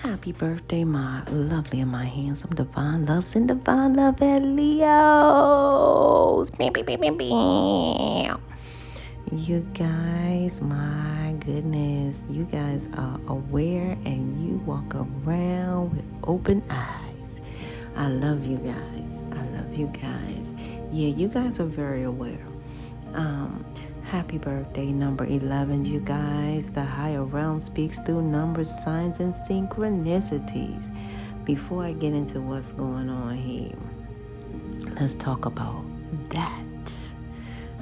Happy birthday, my lovely and my handsome divine loves and divine love at Leos. Bam, bam, bam, bam, bam. You guys, my goodness, you guys are aware and you walk around with open eyes. I love you guys. I love you guys. Yeah, you guys are very aware. Happy birthday, number 11, you guys. The higher realm speaks through numbers, signs, and synchronicities. Before I get into what's going on here, let's talk about that.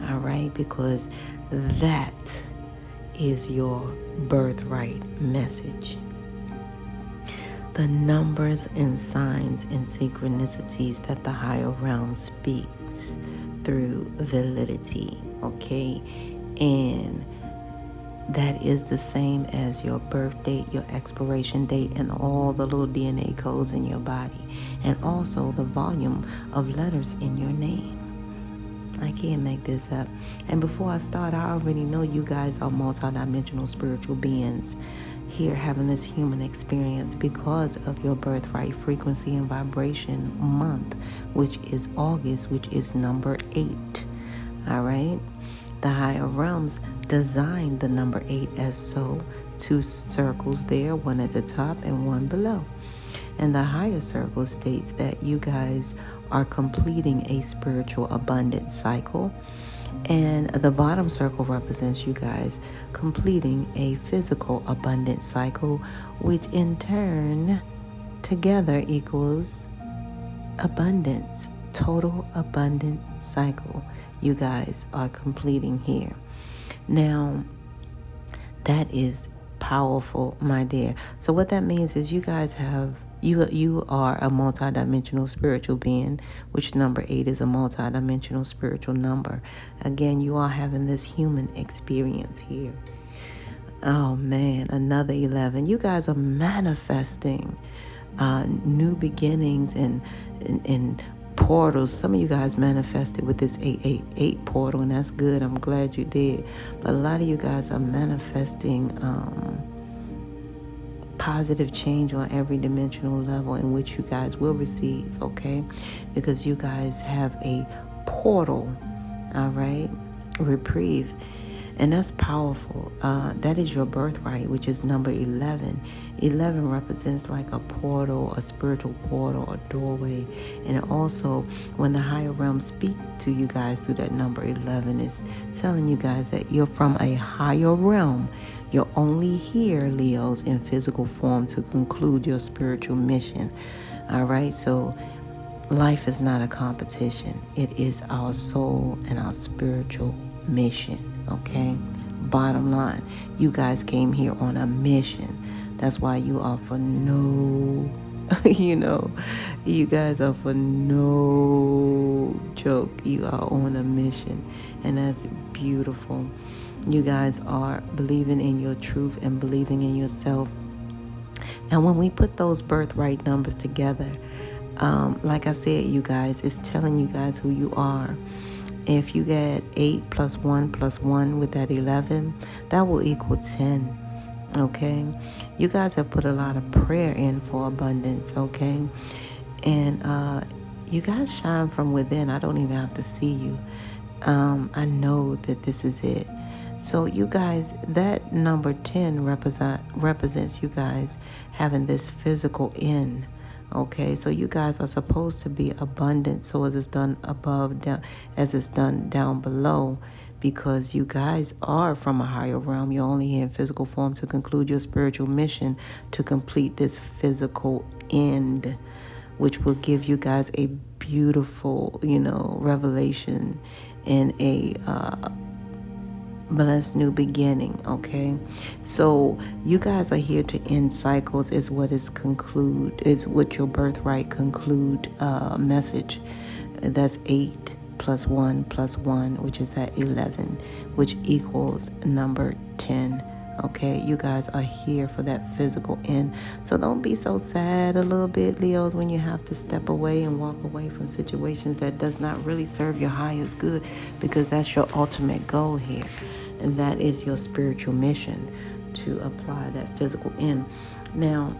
All right, because that is your birthright message. The numbers and signs and synchronicities that the higher realm speaks through validity, okay? And that is the same as your birth date, your expiration date, and all the little DNA codes in your body, and also the volume of letters in your name. I can't make this up. And before I start, I already know you guys are multidimensional spiritual beings here having this human experience because of your birthright frequency and vibration month, which is August, which is number 8. All right. The higher realms designed the number 8 as so, 2 circles there, one at the top and one below. And the higher circle states that you guys are completing a spiritual abundance cycle. And the bottom circle represents you guys completing a physical abundance cycle, which in turn together equals abundance, total abundance cycle you guys are completing here. Now, that is powerful, my dear. So what that means is you guys have you are a multidimensional spiritual being, which number 8 is a multidimensional spiritual number. Again, you are having this human experience here. Oh man, another 11. You guys are manifesting new beginnings and portals. Some of you guys manifested with this 888 portal, and that's good. I'm glad you did. But a lot of you guys are manifesting positive change on every dimensional level in which you guys will receive, okay? Because you guys have a portal, all right? Reprieve. And that's powerful. That is your birthright, which is number 11. 11 represents like a portal, a spiritual portal, a doorway. And also, when the higher realms speak to you guys through that number 11, it's telling you guys that you're from a higher realm. You're only here, Leos, in physical form to conclude your spiritual mission. All right? So life is not a competition. It is our soul and our spiritual mission. Okay, bottom line, you guys came here on a mission. That's why you are for no, you guys are for no joke. You are on a mission, and that's beautiful. You guys are believing in your truth and believing in yourself. And when we put those birthright numbers together, like I said, you guys, it's telling you guys who you are. If you get 8 plus 1 plus 1 with that 11, that will equal 10, okay? You guys have put a lot of prayer in for abundance, okay? And you guys shine from within. I don't even have to see you. I know that this is it. So you guys, that number 10 represents you guys having this physical end. Okay, so you guys are supposed to be abundant, so as it's done above, down, as it's done down below, because you guys are from a higher realm. You're only here in physical form to conclude your spiritual mission, to complete this physical end, which will give you guys a beautiful, revelation and a blessed new beginning, okay? So you guys are here to end cycles is what your birthright conclude message. That's 8 plus 1 plus 1, which is that 11, which equals number 10. Okay, you guys are here for that physical end. So don't be so sad a little bit, Leos, when you have to step away and walk away from situations that does not really serve your highest good, because that's your ultimate goal here. And that is your spiritual mission, to apply that physical end. Now,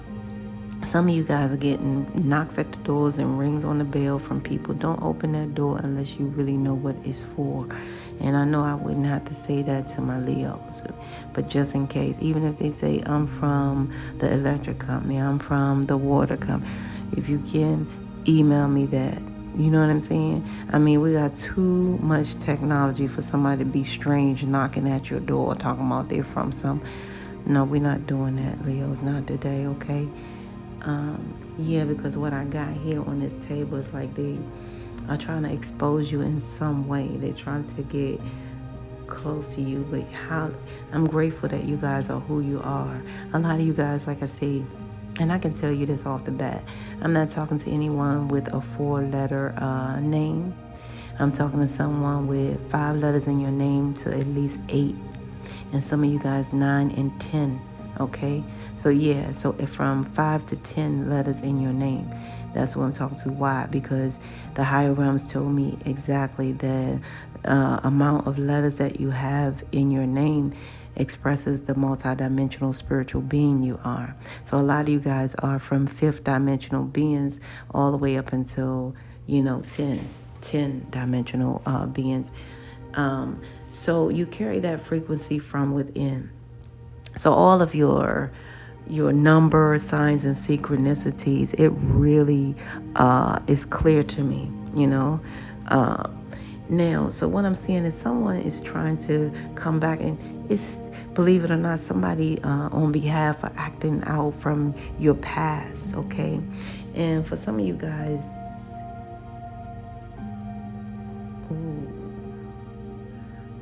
Some of you guys are getting knocks at the doors and rings on the bell from people. Don't open that door unless you really know what it's for. And I know I wouldn't have to say that to my Leos, but just in case, even if they say I'm from the electric company, I'm from the water company, if you can, email me that. You know what I'm saying? I mean, we got too much technology for somebody to be strange knocking at your door talking about they're from some. No, we're not doing that, Leos. Not today, okay? Yeah, because what I got here on this table is like they are trying to expose you in some way. They're trying to get close to you, but how I'm grateful that you guys are who you are. A lot of you guys, like I say, and I can tell you this off the bat, I'm not talking to anyone with a 4-letter name. I'm talking to someone with 5 letters in your name to at least 8, and some of you guys 9 and 10. Okay, so yeah, so if from 5 to 10 letters in your name, that's what I'm talking to. Why? Because the higher realms told me exactly that amount of letters that you have in your name expresses the multidimensional spiritual being you are. So a lot of you guys are from 5th dimensional beings all the way up until 10 dimensional beings. So you carry that frequency from within. So all of your numbers, signs, and synchronicities, it really is clear to me, Now, so what I'm seeing is someone is trying to come back, and it's, believe it or not, somebody on behalf of acting out from your past, okay? And for some of you guys,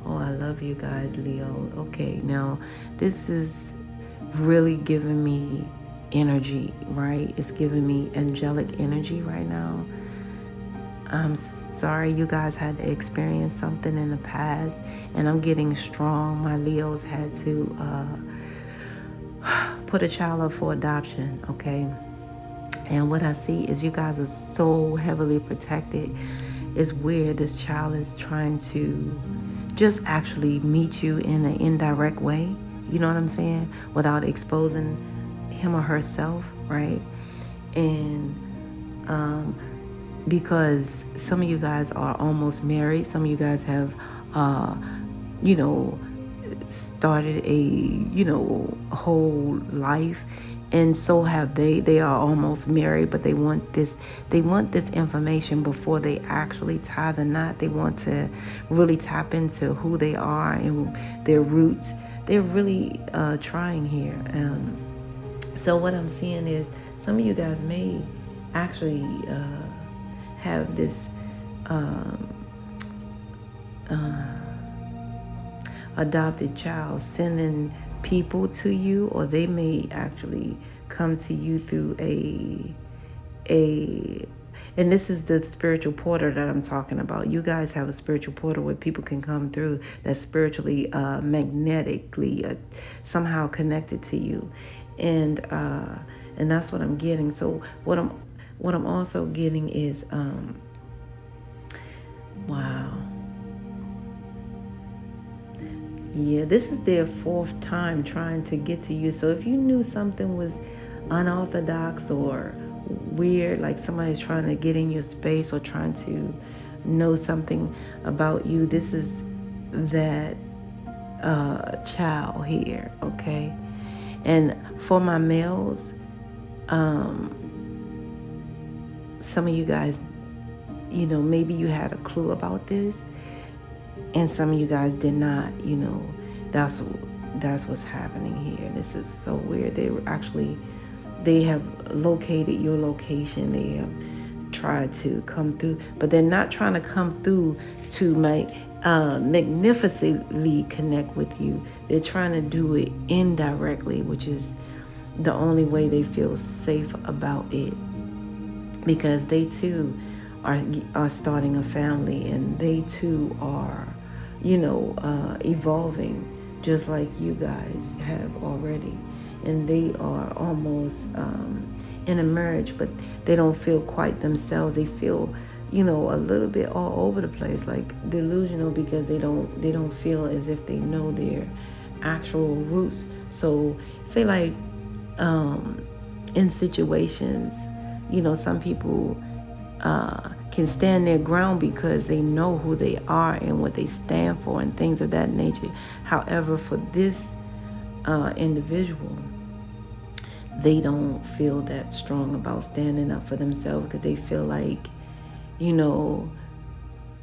oh, I love you guys, Leo. Okay, now this is really giving me energy, right? It's giving me angelic energy right now. I'm sorry you guys had to experience something in the past, and I'm getting strong. My Leos had to put a child up for adoption, okay? And what I see is you guys are so heavily protected. It's weird. This child is trying to just actually meet you in an indirect way. You know what I'm saying? Without exposing him or herself, right? And because some of you guys are almost married. Some of you guys have, started a whole life, and so have they are almost married, but they want this information before they actually tie the knot. They want to really tap into who they are and their roots. They're really trying here. So what I'm seeing is some of you guys may actually have this adopted child sending people to you, or they may actually come to you through and this is the spiritual portal that I'm talking about. You guys have a spiritual portal where people can come through that's spiritually, magnetically, somehow connected to you, and that's what I'm getting. So what I'm also getting is, wow. Yeah, this is their 4th time trying to get to you. So if you knew something was unorthodox or weird, like somebody's trying to get in your space or trying to know something about you, this is that child here, okay? And for my males, some of you guys, maybe you had a clue about this, and some of you guys did not. That's what's happening here. This is so weird. They have located your location. They have tried to come through, but they're not trying to come through to magnificently connect with you. They're trying to do it indirectly, which is the only way they feel safe about it, because they too are starting a family, and they too are evolving just like you guys have already, and they are almost in a marriage, but they don't feel quite themselves. They feel a little bit all over the place, like delusional, because they don't feel as if they know their actual roots. So say like in situations. Some people can stand their ground because they know who they are and what they stand for and things of that nature. However, for this individual, they don't feel that strong about standing up for themselves because they feel like, in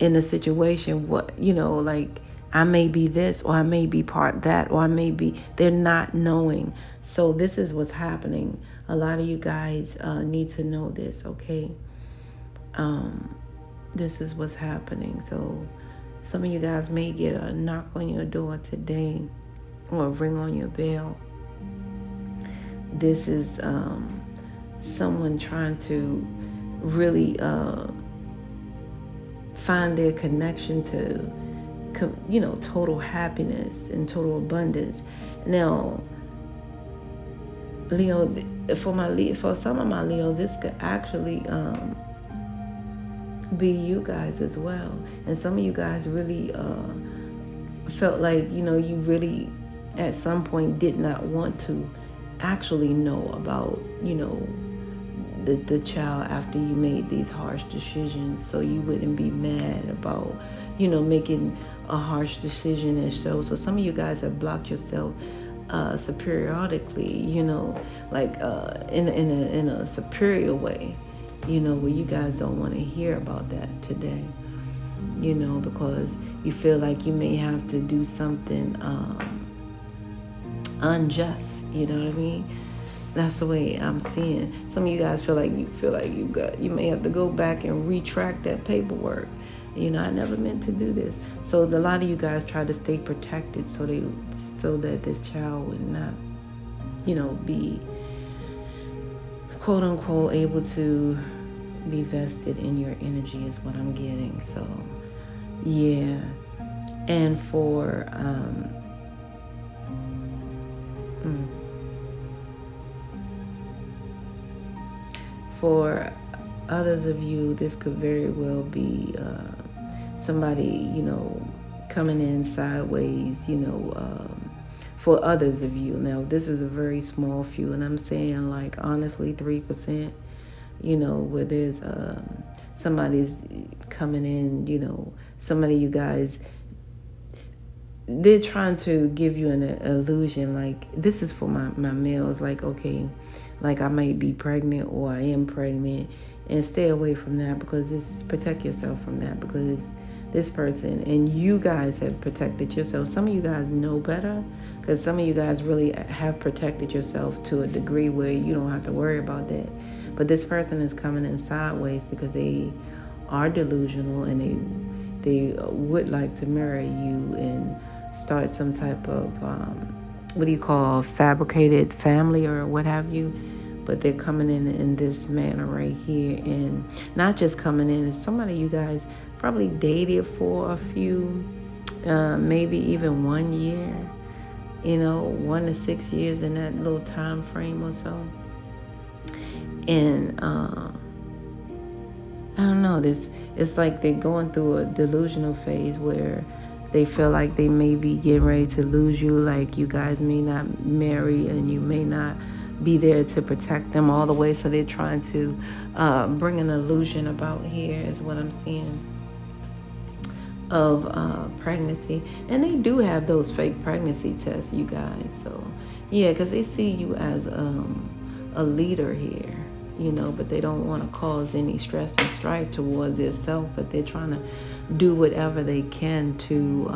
a situation, like I may be this, or I may be part that, or I may be, they're not knowing. So this is what's happening. A lot of you guys need to know this, okay? This is what's happening. So some of you guys may get a knock on your door today or a ring on your bell. This is someone trying to really find their connection to, total happiness and total abundance. Now, Leo, for some of my Leos, this could actually be you guys as well. And some of you guys really felt like, you really at some point did not want to actually know about, the child after you made these harsh decisions, so you wouldn't be mad about, making a harsh decision. And so some of you guys have blocked yourself periodically, like in a superior way, where you guys don't want to hear about that today, because you feel like you may have to do something unjust, you know what I mean? That's the way I'm seeing. Some of you guys feel like you may have to go back and retract that paperwork. I never meant to do this. So a lot of you guys try to stay protected so that this child would not, be quote unquote able to be vested in your energy is what I'm getting. So yeah. And for for others of you, this could very well be somebody, coming in sideways, for others of you. Now, this is a very small few, and I'm saying, like, honestly, 3%, where there's somebody's coming in, somebody you guys, they're trying to give you an illusion, like, this is for my males, like, okay, like I might be pregnant or I am pregnant, and stay away from that, because protect yourself from that, because this person, and you guys have protected yourself. Some of you guys know better, because some of you guys really have protected yourself to a degree where you don't have to worry about that. But this person is coming in sideways because they are delusional, and they would like to marry you and start some type of fabricated family or what have you. But they're coming in this manner right here, and not just coming in. Somebody you guys probably dated for a few, maybe even 1 year, 1 to 6 years, in that little time frame or so. And I don't know, it's like they're going through a delusional phase where they feel like they may be getting ready to lose you, like you guys may not marry and you may not be there to protect them all the way. So they're trying to bring an illusion about here, is what I'm seeing, of pregnancy. And they do have those fake pregnancy tests, you guys. So yeah, because they see you as a leader here, but they don't want to cause any stress and strife towards themselves, but they're trying to do whatever they can to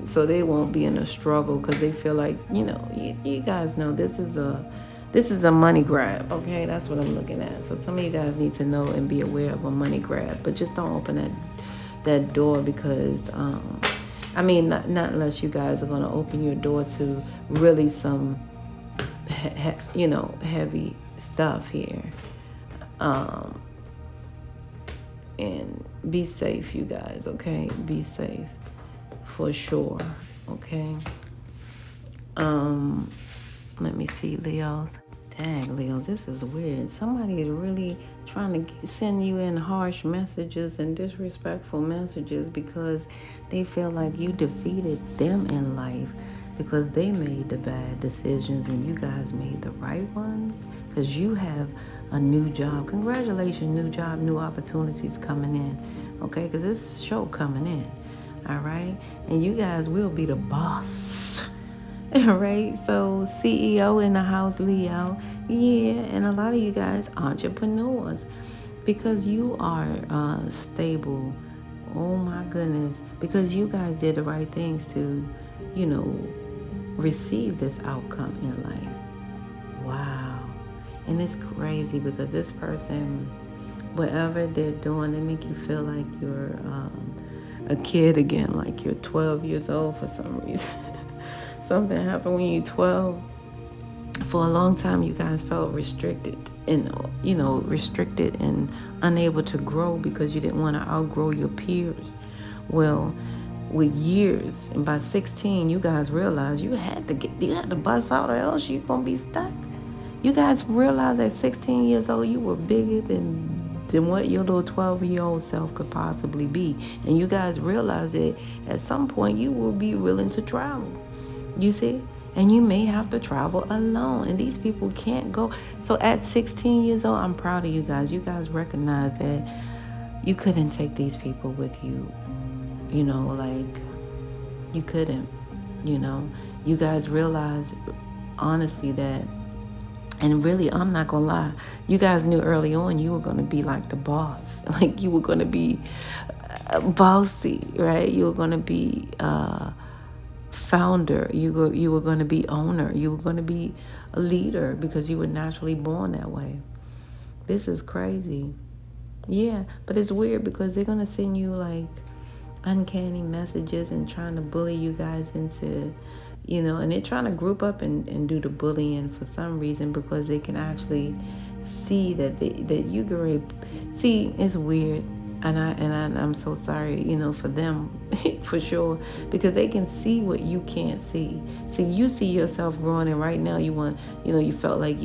so they won't be in a struggle, because they feel like, you guys know this is a money grab, okay? That's what I'm looking at. So some of you guys need to know and be aware of a money grab, but just don't open that door, because not unless you guys are going to open your door to really some heavy stuff here. And be safe, you guys, okay? Be safe. For sure, okay? Let me see, Leos. Dang, Leos, this is weird. Somebody is really trying to send you in harsh messages and disrespectful messages because they feel like you defeated them in life. because they made the bad decisions and you guys made the right ones, because you have a new job. Congratulations, new job, new opportunities coming in, okay? Because this show coming in, all right? And you guys will be the boss. All right, so CEO in the house, Leo. Yeah, and a lot of you guys entrepreneurs, because you are stable. Oh my goodness, because you guys did the right things to, you know, receive this outcome in life. Wow. And it's crazy because this person, whatever they're doing, they make you feel like you're a kid again, like you're 12 years old for some reason. Something happened when you're 12. For a long time, you guys felt restricted and, restricted and unable to grow because you didn't want to outgrow your peers. Well, with years, and by 16, you guys realized you had to bust out or else you're going to be stuck. You guys realized at 16 years old, you were bigger than what your little 12-year-old self could possibly be. And you guys realized that at some point, you will be willing to travel. You see? And you may have to travel alone. And these people can't go. So at 16 years old, I'm proud of you guys. You guys recognize that you couldn't take these people with you. You couldn't. You guys realize, honestly, that, and really, I'm not going to lie, you guys knew early on you were going to be like the boss. Like you were going to be bossy, right? You were going to be founder. You were going to be owner. You were going to be a leader because you were naturally born that way. This is crazy. Yeah, but it's weird because they're going to send you like uncanny messages and trying to bully you guys into, and they're trying to group up and do the bullying for some reason because they can actually see that you great. See, it's weird. And I'm so sorry, for them, for sure, because they can see what you can't see. See, you see yourself growing, and right now you felt like,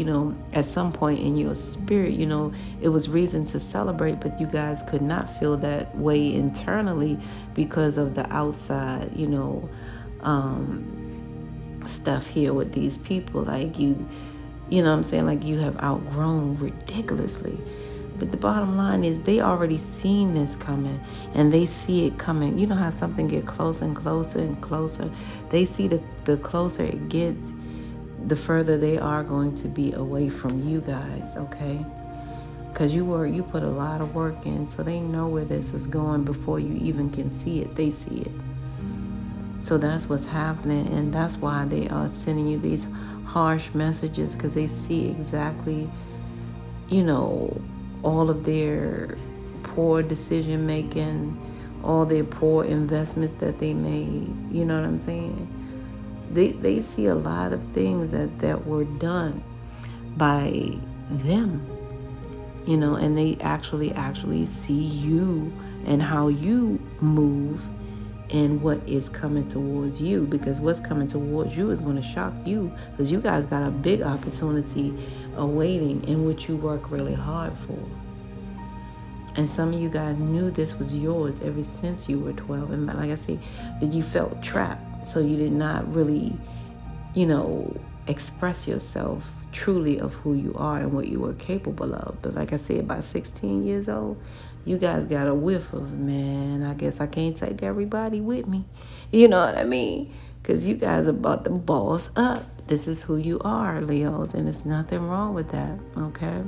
at some point in your spirit, it was reason to celebrate, but you guys could not feel that way internally because of the outside, stuff here with these people. Like you know what I'm saying? Like you have outgrown ridiculously. But the bottom line is they already seen this coming and they see it coming. You know how something get closer and closer and closer? They see the closer it gets, the further they are going to be away from you guys, okay? Because you put a lot of work in, so they know where this is going before you even can see it. They see it. So that's what's happening, and that's why they are sending you these harsh messages, because they see exactly, all of their poor decision making, all their poor investments that they made. You know what I'm saying? They see a lot of things that were done by them, and they actually see you and how you move and what is coming towards you, because what's coming towards you is going to shock you, because you guys got a big opportunity awaiting in which you work really hard for. And some of you guys knew this was yours ever since you were 12. And like I said, but you felt trapped. So you did not really, express yourself truly of who you are and what you were capable of. But like I said, by 16 years old, you guys got a whiff of, man, I guess I can't take everybody with me. You know what I mean? Because you guys are about to boss up. This is who you are, Leos, and there's nothing wrong with that, okay?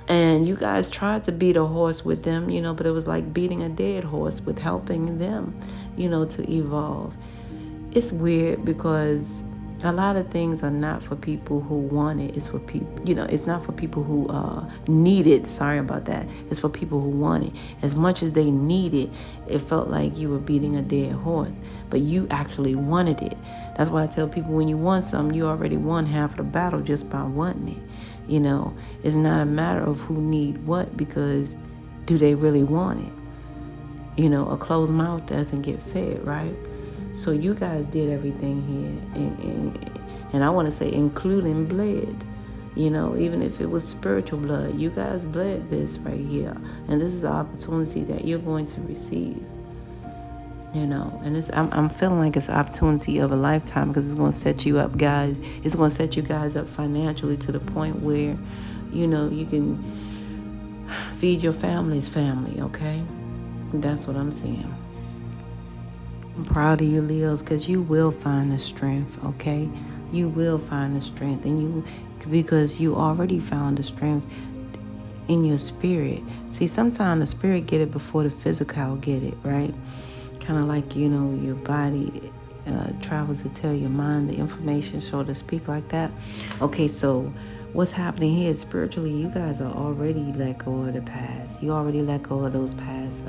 And you guys tried to beat a horse with them, but it was like beating a dead horse with helping them, to evolve. It's weird because a lot of things are not for people who want it. It's for people, it's not for people who need it. Sorry about that. It's for people who want it. As much as they need it, it felt like you were beating a dead horse, but you actually wanted it. That's why I tell people, when you want something, you already won half of the battle just by wanting it. It's not a matter of who need what, because do they really want it? A closed mouth doesn't get fed, right? So you guys did everything here, and I want to say including bled, even if it was spiritual blood, you guys bled this right here, and this is the opportunity that you're going to receive. you know. And I'm feeling like it's an opportunity of a lifetime, because it's going to set you up, guys. It's going to set you guys up financially to the point where, you know, you can feed your family's family, okay? That's what I'm seeing. I'm proud of you, Leos, because you will find the strength, okay? You will find the strength, and because you already found the strength in your spirit. See, sometimes the spirit get it before the physical get it, right? Kind of like, you know, your body travels to tell your mind the information, so to speak, like that. Okay, so what's happening here is spiritually, you guys are already let go of the past. You already let go of those past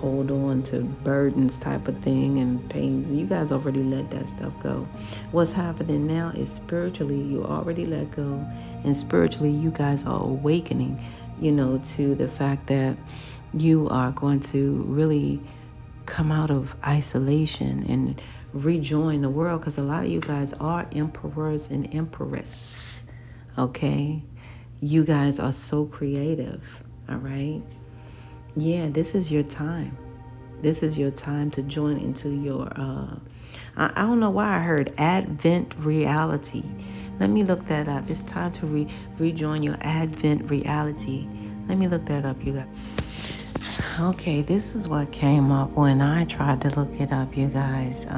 hold on to burdens type of thing and pains. You guys already let that stuff go. What's happening now is spiritually, you already let go, and spiritually you guys are awakening, you know, to the fact that you are going to really come out of isolation and rejoin the world, because a lot of you guys are emperors and empress, okay? You guys are so creative, all right? Yeah, this is your time. This is your time to join into your, I don't know why I heard Advent reality. Let me look that up. It's time to rejoin your Advent reality. Let me look that up, you guys. Okay, this is what came up when I tried to look it up, you guys.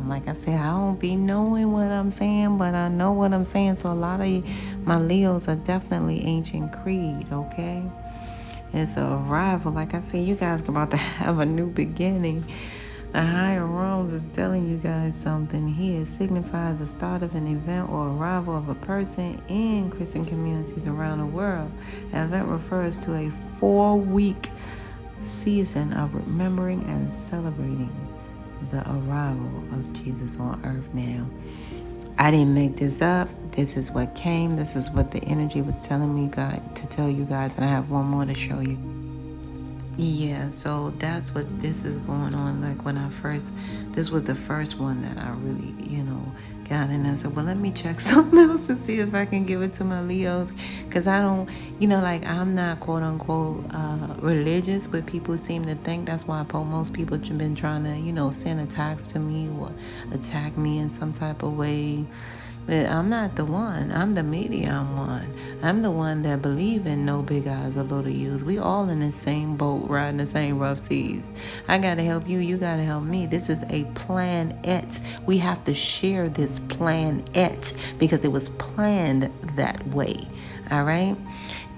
Like I said, I don't be knowing what I'm saying, but I know what I'm saying. So a lot of my Leos are definitely ancient creed, okay? It's a arrival. Like I said, you guys are about to have a new beginning. The higher realms is telling you guys something here. It signifies the start of an event or arrival of a person in Christian communities around the world. An event refers to a 4-week season of remembering and celebrating the arrival of Jesus on earth. Now, I didn't make this up. This is what came. This is what the energy was telling me, guys, to tell you guys, and I have one more to show you. Yeah, so that's what this is going on. Like when this was the first one that I really, you know, got in. I said, well, let me check something else and see if I can give it to my Leos. Because I don't, you know, like I'm not quote unquote religious, but people seem to think. That's why most people have been trying to, you know, send attacks to me or attack me in some type of way. But I'm not the one. I'm the medium one. I'm the one that believe in no big eyes or little U's. We all in the same boat, riding the same rough seas. I got to help you. You got to help me. This is a planet. We have to share this planet because it was planned that way. All right?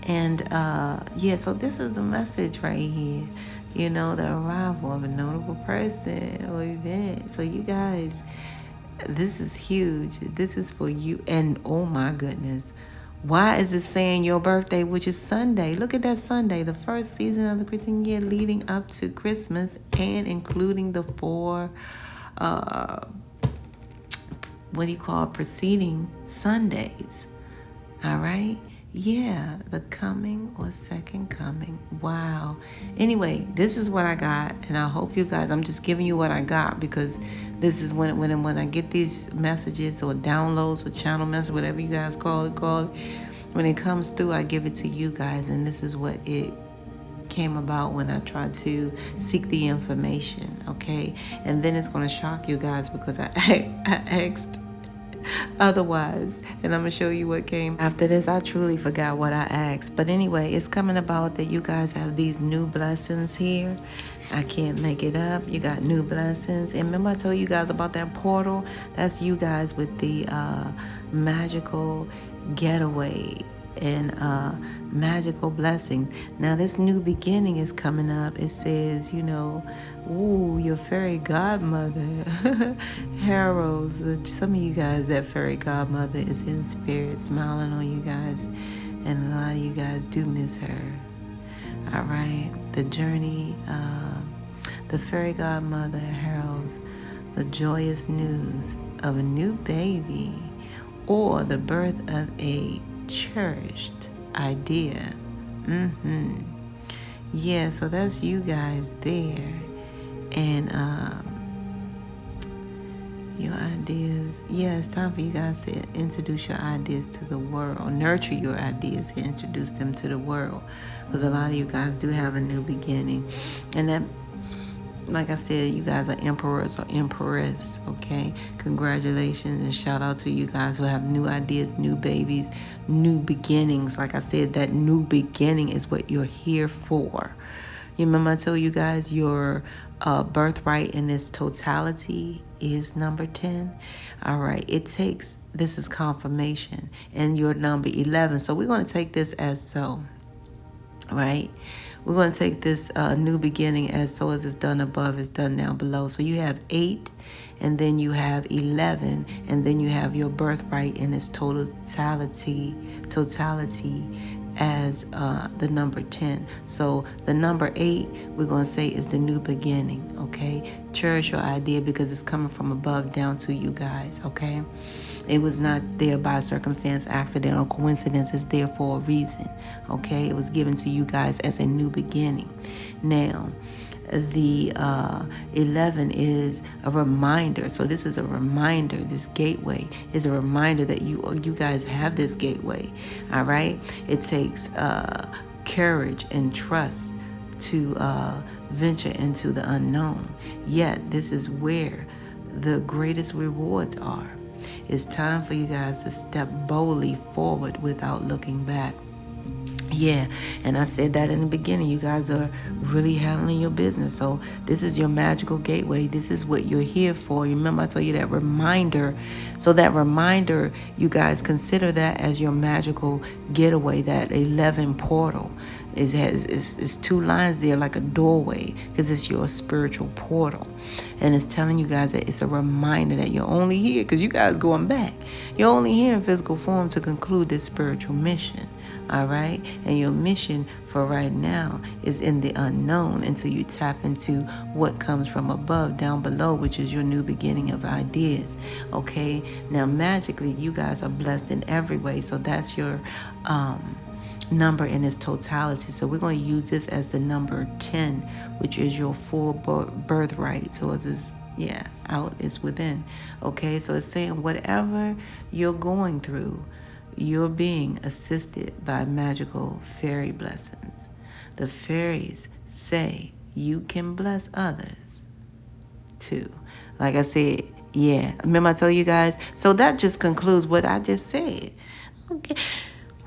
And, yeah, so this is the message right here. You know, the arrival of a notable person or event. So you guys, this is huge. This is for you. And oh my goodness, why is it saying your birthday, which is Sunday? Look at that Sunday, the first season of the Christian year leading up to Christmas and including the 4, preceding Sundays. All right? Yeah, the coming or second coming. Wow. Anyway, this is what I got, and I hope you guys, I'm just giving you what I got, because this is when I get these messages or downloads or channel messages, whatever you guys call it. When it comes through, I give it to you guys, and this is what it came about when I tried to seek the information, okay? And then it's going to shock you guys because I asked otherwise, and I'm gonna show you what came after this. I truly forgot what I asked, but anyway, it's coming about that you guys have these new blessings here. I can't make it up. You got new blessings, and remember I told you guys about that portal? That's you guys with the magical getaway and magical blessings. Now this new beginning is coming up. It says, you know, ooh, your fairy godmother, Harold's. Some of you guys, that fairy godmother is in spirit, smiling on you guys, and a lot of you guys do miss her. All right, the journey, the fairy godmother heralds the joyous news of a new baby or the birth of a cherished idea. Yeah, so that's you guys there. And your ideas. Yeah, it's time for you guys to introduce your ideas to the world. Nurture your ideas and introduce them to the world. Because a lot of you guys do have a new beginning. And that Like I said, you guys are emperors or empress, okay? Congratulations and shout out to you guys who have new ideas, new babies, new beginnings. Like I said, that new beginning is what you're here for. You remember I told you guys your birthright in its totality is number 10? All right, this is confirmation, and your number 11. So we're going to take this as so. Right? We're going to take this new beginning as so as it's done above is done down below. So you have 8, and then you have 11, and then you have your birthright in its totality as the number 10. So the number 8, we're going to say, is the new beginning, okay? Cherish your idea because it's coming from above down to you guys, okay? It was not there by circumstance, accident, or coincidence. It's there for a reason, okay? It was given to you guys as a new beginning. Now, the 11 is a reminder. So this is a reminder. This gateway is a reminder that you guys have this gateway, all right? It takes courage and trust to venture into the unknown. Yet, this is where the greatest rewards are. It's time for you guys to step boldly forward without looking back. Yeah, and I said that in the beginning. You guys are really handling your business. So this is your magical gateway. This is what you're here for. You remember I told you that reminder. So that reminder, you guys consider that as your magical getaway, that 11 portal. It's 2 lines there like a doorway because it's your spiritual portal. And it's telling you guys that it's a reminder that you're only here because you guys going back. You're only here in physical form to conclude this spiritual mission. All right. And your mission for right now is in the unknown until you tap into what comes from above down below, which is your new beginning of ideas. Okay. Now, magically, you guys are blessed in every way. So that's your number in its totality. So we're going to use this as the number 10, which is your full birthright. So it's out is within. Okay. So it's saying whatever you're going through, you're being assisted by magical fairy blessings. The fairies say you can bless others too. Like I said, remember I told you guys? So that just concludes what I just said. Okay.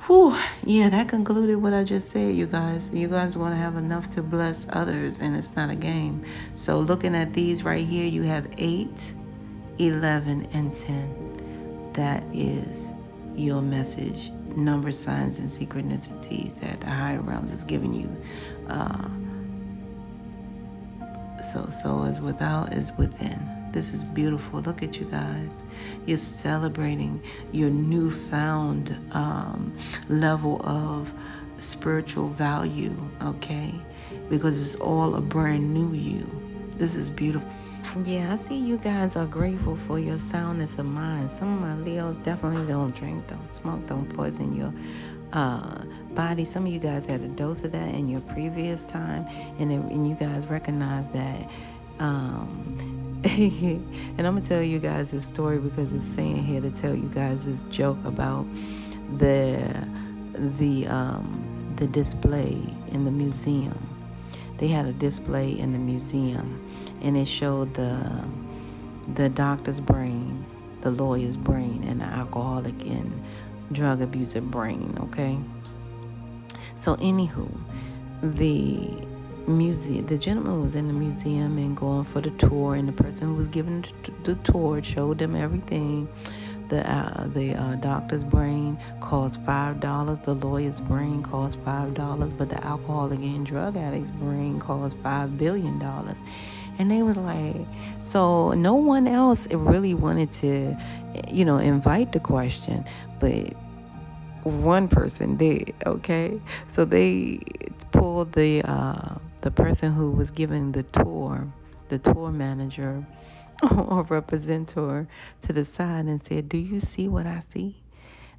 Whew. Yeah, that concluded what I just said, you guys. You guys want to have enough to bless others, and it's not a game. So looking at these right here, you have 8, 11, and 10. That is your message, number, signs, and synchronicities that the higher realms is giving you. So as without is within. This is beautiful. Look at you guys. You're celebrating your newfound level of spiritual value, okay? Because it's all a brand new you. This is beautiful. Yeah, I see you guys are grateful for your soundness of mind. Some of my Leos definitely don't drink, don't smoke, don't poison your body. Some of you guys had a dose of that in your previous time, and you guys recognize that. And I'm gonna tell you guys this story because it's saying here to tell you guys this joke about the display in the museum. They had a display in the museum, and it showed the doctor's brain, the lawyer's brain, and the alcoholic and drug abuser brain. Okay. So anywho, the gentleman was in the museum and going for the tour, and the person who was giving the tour showed them everything. The doctor's brain cost $5. The lawyer's brain cost $5, but the alcoholic and drug addict's brain cost $5 billion. And they was like, so no one else really wanted to, invite the question, but one person did. Okay, so they pulled the person who was giving the tour manager or representative to the side and said, do you see what I see?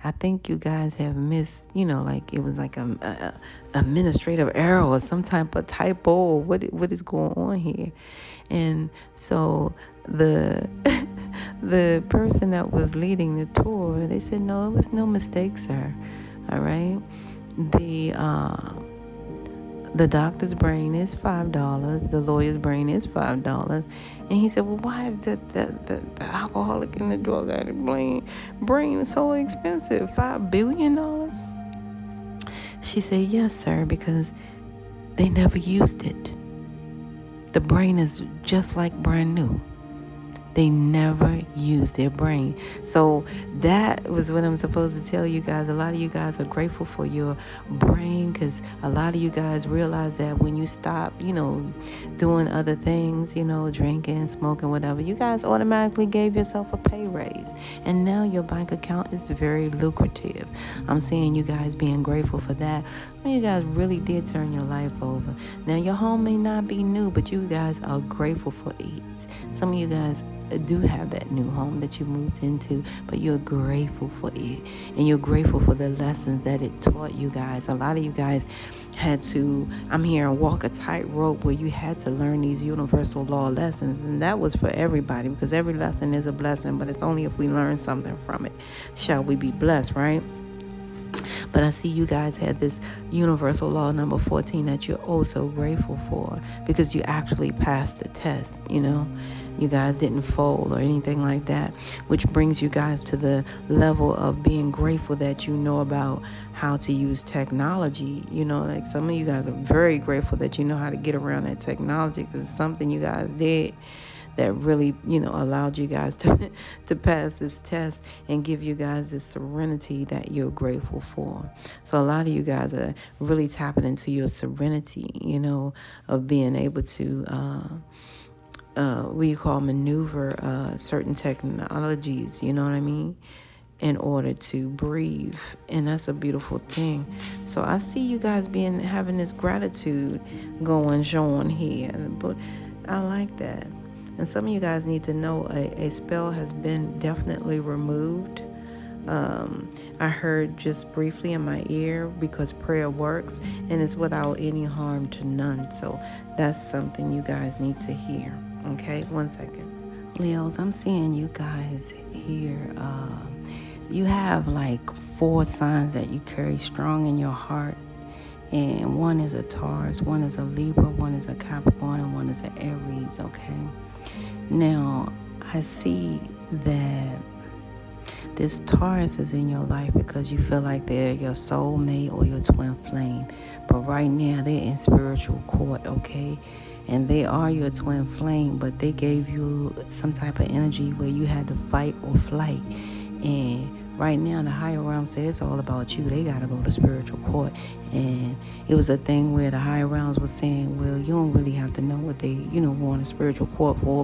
I think you guys have missed, like it was like a administrative error or some type of typo or what is going on here. And so the the person that was leading the tour, they said, no, it was no mistake, sir. All right. The doctor's brain is $5. The lawyer's brain is $5. And he said, well, why is the alcoholic and the drug addict brain so expensive? $5 billion? She said, yes, sir, because they never used it. The brain is just like brand new. They never use their brain. So that was what I'm supposed to tell you guys. A lot of you guys are grateful for your brain, because a lot of you guys realize that when you stop, doing other things, drinking, smoking, whatever, you guys automatically gave yourself a pay raise. And now your bank account is very lucrative. I'm seeing you guys being grateful for that. Some of you guys really did turn your life over. Now your home may not be new, but you guys are grateful for it. Some of you guys do have that new home that you moved into, but you're grateful for it, and you're grateful for the lessons that it taught you guys. A lot of you guys had to, walk a tightrope where you had to learn these universal law lessons, and that was for everybody, because every lesson is a blessing, but it's only if we learn something from it shall we be blessed, right? But I see you guys had this universal law number 14 that you're also grateful for, because you actually passed the test, You guys didn't fold or anything like that, which brings you guys to the level of being grateful that you know about how to use technology. Like some of you guys are very grateful that you know how to get around that technology, because it's something you guys did that really, allowed you guys to pass this test and give you guys this serenity that you're grateful for. So a lot of you guys are really tapping into your serenity, of being able to, what you call maneuver certain technologies, you know what I mean, in order to breathe. And that's a beautiful thing. So I see you guys having this gratitude showing here, but I like that. And some of you guys need to know a spell has been definitely removed. I heard just briefly in my ear, because prayer works and it's without any harm to none. So that's something you guys need to hear. Okay, 1 second. Leos, I'm seeing you guys here. You have like 4 signs that you carry strong in your heart. And one is a Taurus, one is a Libra, one is a Capricorn, and one is an Aries, okay? Now, I see that this Taurus is in your life because you feel like they're your soulmate or your twin flame. But right now, they're in spiritual court, okay? And they are your twin flame, but they gave you some type of energy where you had to fight or flight. And right now, the higher realm says it's all about you. They got to go to spiritual court. And it was a thing where the higher realms was saying, well, you don't really have to know what they, go to spiritual court for.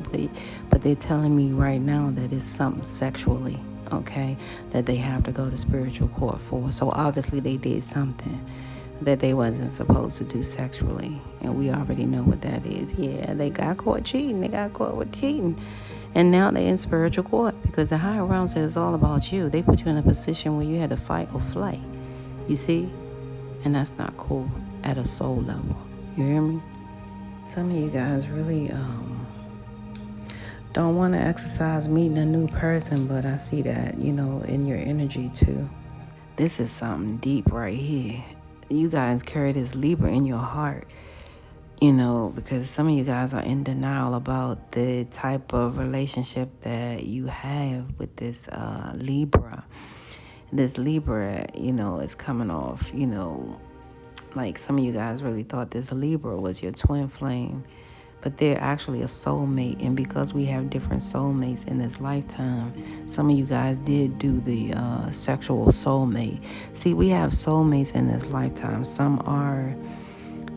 But they're telling me right now that it's something sexually, okay, that they have to go to spiritual court for. So obviously they did something that they wasn't supposed to do sexually. And we already know what that is. Yeah, they got caught cheating. They got caught with cheating. And now they're in spiritual court because the higher realm says it's all about you. They put you in a position where you had to fight or flight. You see? And that's not cool at a soul level. You hear me? Some of you guys really don't want to exercise meeting a new person, but I see that, in your energy too. This is something deep right here. You guys carry this Libra in your heart. Because some of you guys are in denial about the type of relationship that you have with this Libra. This Libra, is coming off, like some of you guys really thought this Libra was your twin flame, but they're actually a soulmate. And because we have different soulmates in this lifetime, some of you guys did do the sexual soulmate. See, we have soulmates in this lifetime. Some are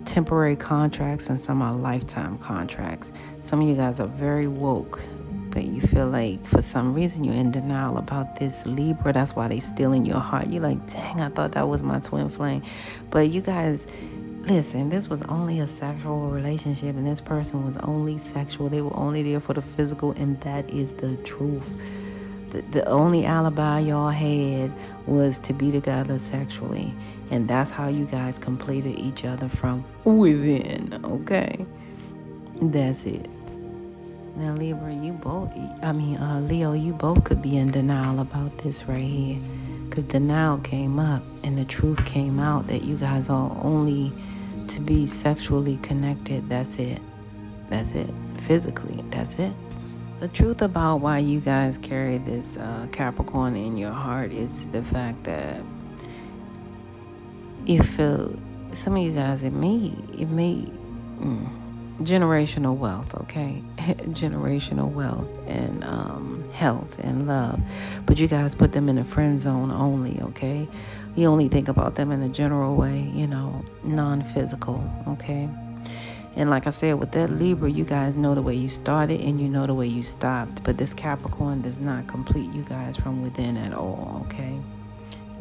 temporary contracts and some are lifetime contracts. Some of you guys are very woke, but you feel like for some reason you're in denial about this Libra. That's why they still in your heart. You're like, dang, I thought that was my twin flame. But you guys, listen, this was only a sexual relationship, and this person was only sexual. They were only there for the physical, and that is the truth. The only alibi y'all had was to be together sexually. And that's how you guys completed each other from within, okay? That's it. Now, Libra, Leo, you both could be in denial about this right here. Because denial came up and the truth came out that you guys are only to be sexually connected. That's it. That's it. Physically, that's it. The truth about why you guys carry this Capricorn in your heart is the fact that you feel, some of you guys, it may generational wealth, okay? Generational wealth and health and love. But you guys put them in a friend zone only, okay? You only think about them in a general way, non-physical, okay? And like I said, with that Libra, you guys know the way you started and you know the way you stopped. But this Capricorn does not complete you guys from within at all, okay?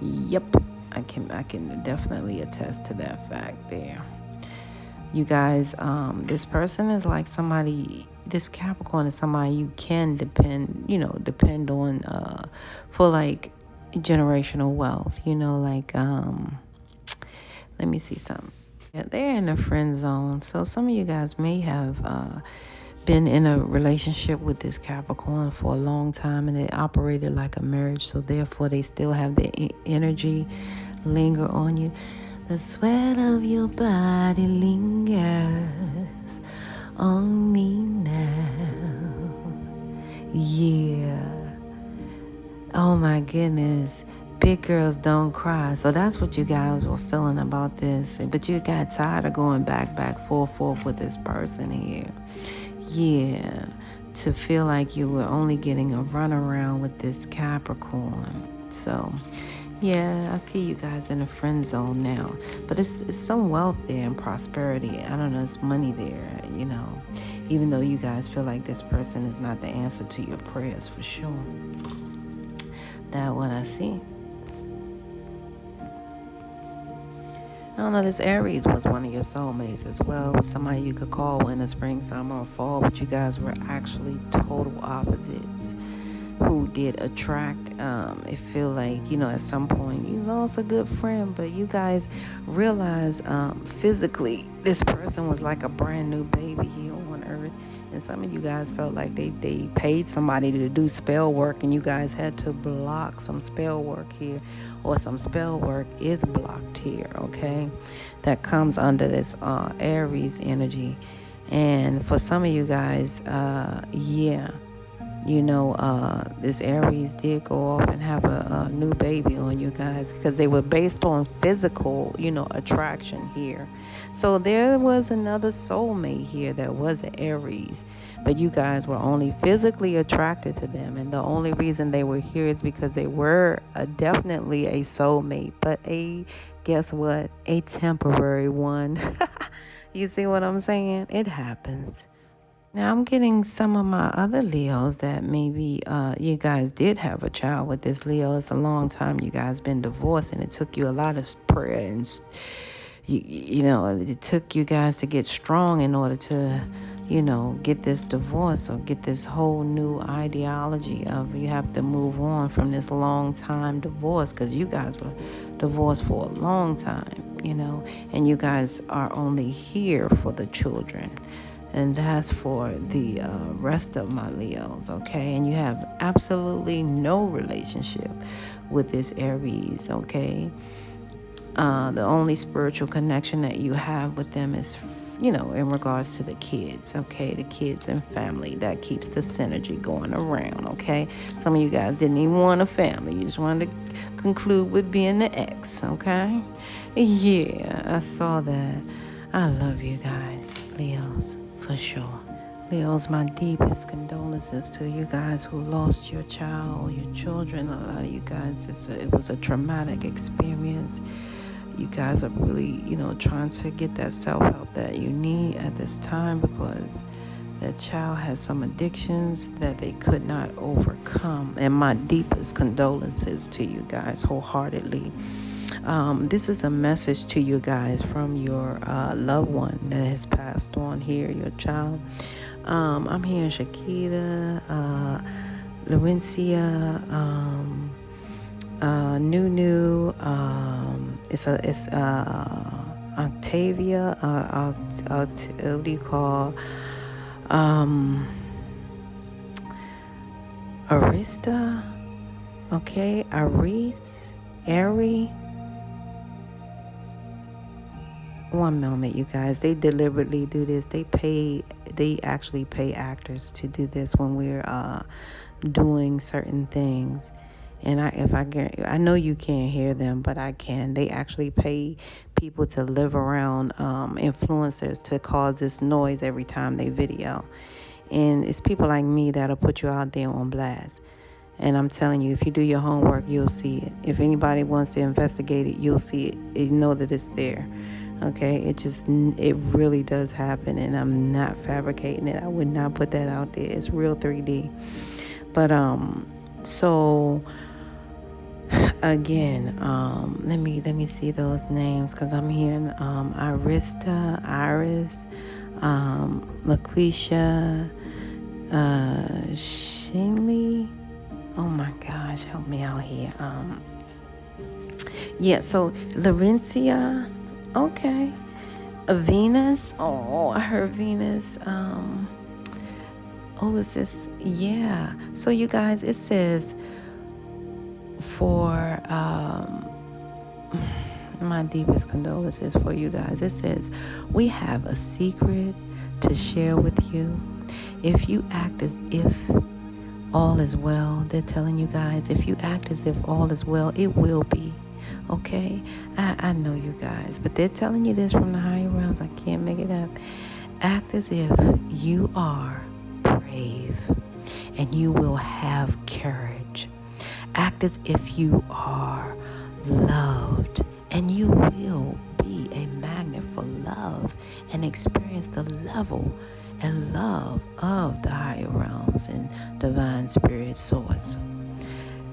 Yep, I can definitely attest to that fact there. You guys, this person is like somebody, this Capricorn is somebody you can depend on for like generational wealth, let me see something. Yeah, they're in a friend zone. So some of you guys may have been in a relationship with this Capricorn for a long time and it operated like a marriage. So therefore they still have their energy linger on you. The sweat of your body lingers on me now. Yeah. Oh my goodness. Big girls don't cry. So that's what you guys were feeling about this. But you got tired of going back, forth with this person here. Yeah. To feel like you were only getting a runaround with this Capricorn. So, yeah, I see you guys in a friend zone now. But it's some wealth there and prosperity. I don't know, it's money there, Even though you guys feel like this person is not the answer to your prayers for sure. That's what I see. I don't know, this Aries was one of your soulmates as well. Somebody you could call winter, spring, summer, or fall, but you guys were actually total opposites who did attract. It feel like, at some point you lost a good friend, but you guys realize physically this person was like a brand new baby here on earth. And some of you guys felt like they paid somebody to do spell work and you guys had to block some spell work here, or some spell work is blocked here, okay? That comes under this Aries energy. And for some of you guys, this Aries did go off and have a new baby on you guys because they were based on physical, attraction here. So there was another soulmate here that was an Aries, but you guys were only physically attracted to them. And the only reason they were here is because they were definitely a soulmate, but guess what? A temporary one. You see what I'm saying? It happens. Now I'm getting some of my other Leos that maybe you guys did have a child with this Leo. It's a long time you guys been divorced, and it took you a lot of prayer and it took you guys to get strong in order to get this divorce or get this whole new ideology of you have to move on from this long time divorce, because you guys were divorced for a long time, and you guys are only here for the children. And that's for the rest of my Leos, okay? And you have absolutely no relationship with this Aries, okay? The only spiritual connection that you have with them is, in regards to the kids, okay? The kids and family. That keeps the synergy going around, okay? Some of you guys didn't even want a family. You just wanted to conclude with being the ex, okay? Yeah, I saw that. I love you guys, Leos. For sure. Leos, my deepest condolences to you guys who lost your child or your children. A lot of you guys, it was a traumatic experience. You guys are really, trying to get that self-help that you need at this time, because that child has some addictions that they could not overcome. And my deepest condolences to you guys wholeheartedly. This is a message to you guys from your loved one that has passed on here, your child. I'm hearing Shakita, Laurencia, Nunu, it's Octavia, what do you call, Arista, okay, Aries, Ari. one moment, you guys. They deliberately do this. They actually pay actors to do this when we're doing certain things. And I know you can't hear them, but I can. They actually pay people to live around influencers to cause this noise every time they video. And it's people like me that'll put you out there on blast. And I'm telling you, if you do your homework, you'll see it. If anybody wants to investigate it, you'll see it. You know that it's there. Okay? It really does happen. And I'm not fabricating it. I would not put that out there. It's real 3D. But, so again, let me see those names, because I'm hearing Arista, Iris, LaQuisha, Shinley. Oh my gosh, help me out here. So Laurencia, okay. Venus, I heard Venus. Is this? Yeah. So you guys, it says for my deepest condolences for you guys. It says, we have a secret to share with you. If you act as if all is well, they're telling you guys, if you act as if all is well, it will be. Okay? I know you guys, but they're telling you this from the higher realms. I can't make it up. Act as if you are brave and you will have courage. Act as if you are loved and you will be a magnet for love and experience the level and love of the higher realms and divine spirit source.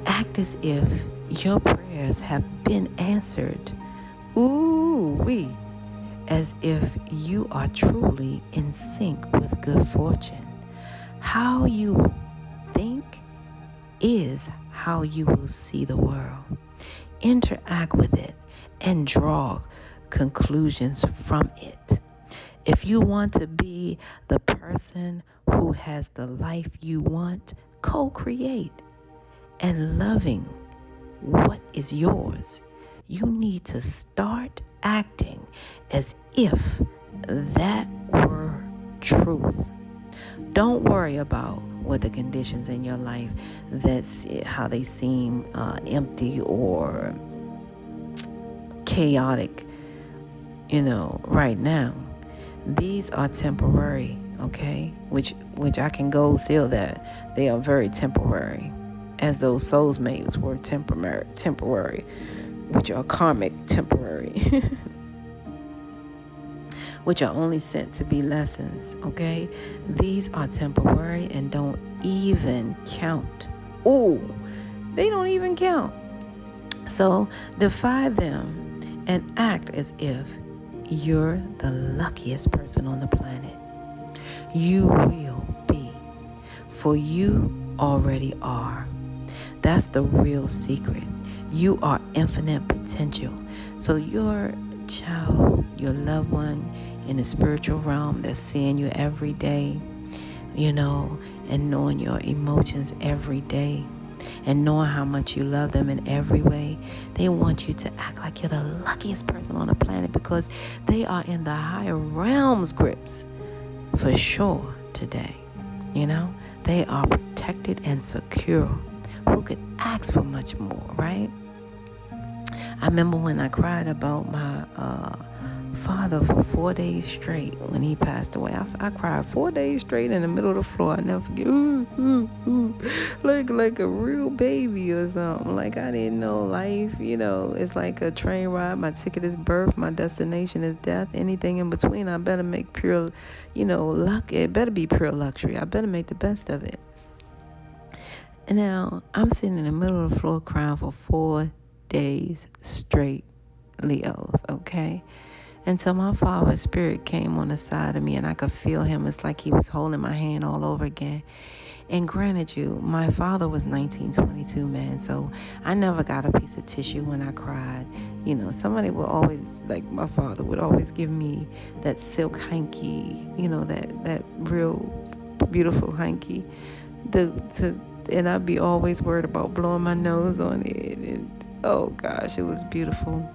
Act as if your prayers have been answered. As if you are truly in sync with good fortune. How you think is how you will see the world. Interact with it and draw conclusions from it. If you want to be the person who has the life you want, co-create and loving what is yours. You need to start acting as if that were truth. Don't worry about what the conditions in your life, that's how they seem empty or chaotic, right now. These are temporary, okay? Which I can go seal that they are very temporary, as those soulmates were temporary, which are karmic temporary, which are only sent to be lessons, okay? These are temporary and don't even count. They don't even count. So defy them and act as if you're the luckiest person on the planet. You will be, for you already are. That's the real secret. You are infinite potential. So your child, your loved one in the spiritual realm that's seeing you every day, and knowing your emotions every day, and knowing how much you love them in every way, they want you to act like you're the luckiest person on the planet, because they are in the higher realms grips for sure today. They are protected and secure. Who could ask for much more, right? I remember when I cried about my father for 4 days straight when he passed away. I cried 4 days straight in the middle of the floor. I never forget. Like a real baby or something. Like I didn't know life. It's like a train ride. My ticket is birth. My destination is death. Anything in between, I better make pure, luck. It better be pure luxury. I better make the best of it. And now I'm sitting in the middle of the floor crying for 4 days straight, Leos, okay? Until my father's spirit came on the side of me and I could feel him. It's like he was holding my hand all over again. And granted you, my father was 1922, man, so I never got a piece of tissue when I cried. Somebody would always, like my father would always give me that silk hanky, that real beautiful hanky, and I'd be always worried about blowing my nose on it. And oh gosh, it was beautiful.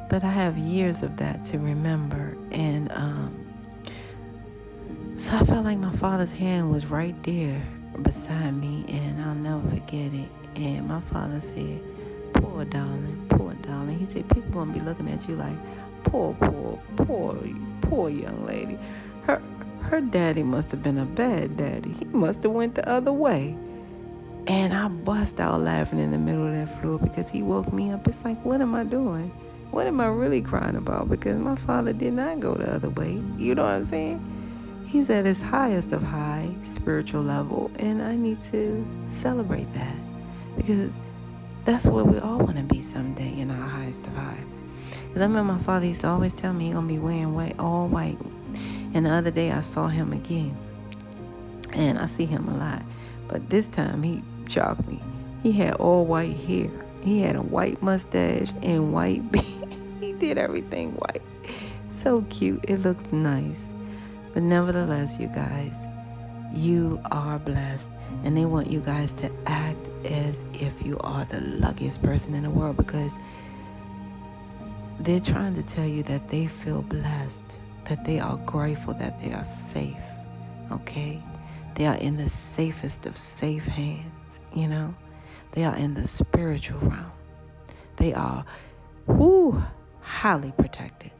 But I have years of that to remember. And so I felt like my father's hand was right there beside me, and I'll never forget it. And my father said, poor darling, poor darling. He said, people gonna be looking at you like, poor young lady. Her daddy must have been a bad daddy. He must have went the other way. And I bust out laughing in the middle of that floor because he woke me up. It's like, what am I doing? What am I really crying about? Because my father did not go the other way. You know what I'm saying? He's at his highest of high spiritual level, and I need to celebrate that because that's what we all want to be someday, in our highest of high. Because I remember my father used to always tell me he's going to be wearing all white. And the other day I saw him again, and I see him a lot. But this time he shocked me. He had all white hair. He had a white mustache and white beard. He did everything white. So cute. It looked nice. But nevertheless, you guys, you are blessed. And they want you guys to act as if you are the luckiest person in the world, because they're trying to tell you that they feel blessed, that they are grateful, that they are safe. Okay? They are in the safest of safe hands, you know? They are in the spiritual realm. They are, highly protected.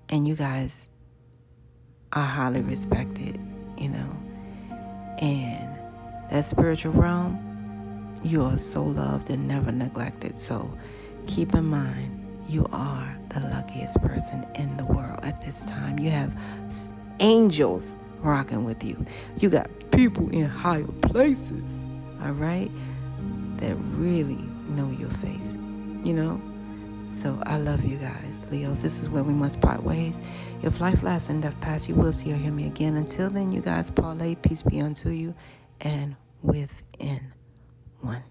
And you guys are highly respected, you know? And that spiritual realm, you are so loved and never neglected. So keep in mind, you are the luckiest person in the world at this time. You have angels rocking with you. You got people in higher places, all right, that really know your face, you know? So I love you guys, Leos. This is where we must part ways. If life lasts and death pass, you will see or hear me again. Until then, you guys, parlay, peace be unto you, and within one.